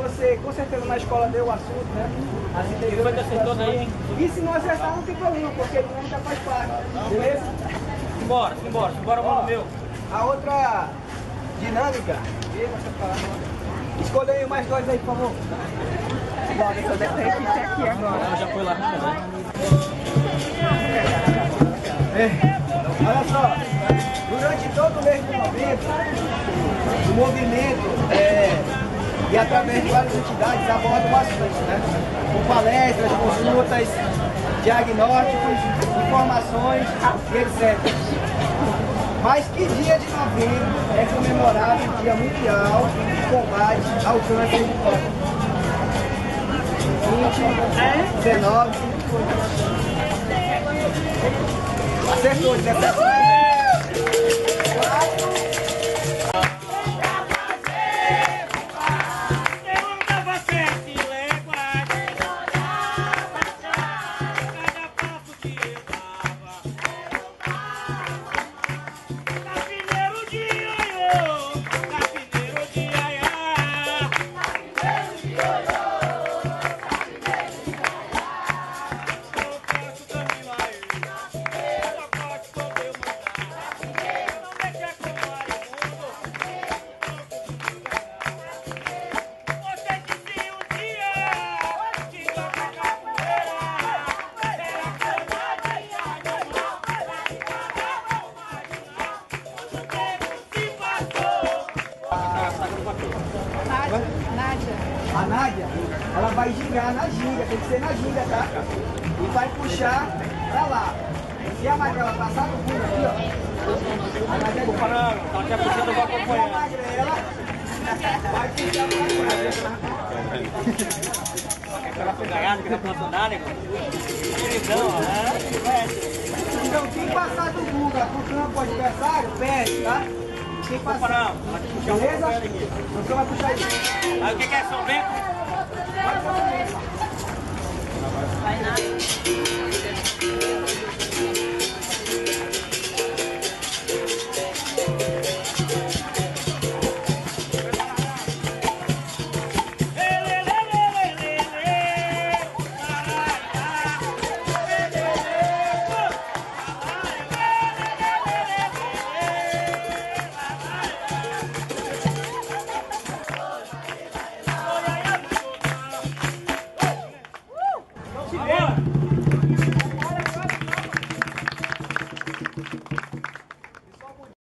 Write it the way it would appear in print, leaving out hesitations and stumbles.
você com certeza na escola deu o assunto, né? As interiores. E se não acertar, não tem problema, porque a dinâmica faz parte. Beleza? Simbora, mano meu. A outra dinâmica. Escolha aí mais dois aí, por favor. Bora, só deve ter equipe aqui agora. Já foi lá. Olha só, durante todo o mês de novembro, o movimento e através de várias entidades abordam bastante, né? Com palestras, consultas, diagnósticos, informações e etc. Mas que dia de novembro é comemorado o Dia Mundial de Combate ao Câncer de Cólon? 20, 19... Acertou, 17. A Nádia, ela vai gingar na ginga, tem que ser na ginga, tá? E vai puxar pra lá. Se a magrela passar no fundo aqui, ó. A Nádia vai parando, ela quer puxar, eu vou acompanhar. A magrela vai puxar pra lá. Ela foi ganhada, que ela plantou nada, Então quem passar do Guga pro campo adversário, perde, tá? Quem passar, beleza? Você vai puxar isso. Aí o que é São Bento? Vai São Bento. Vai nada.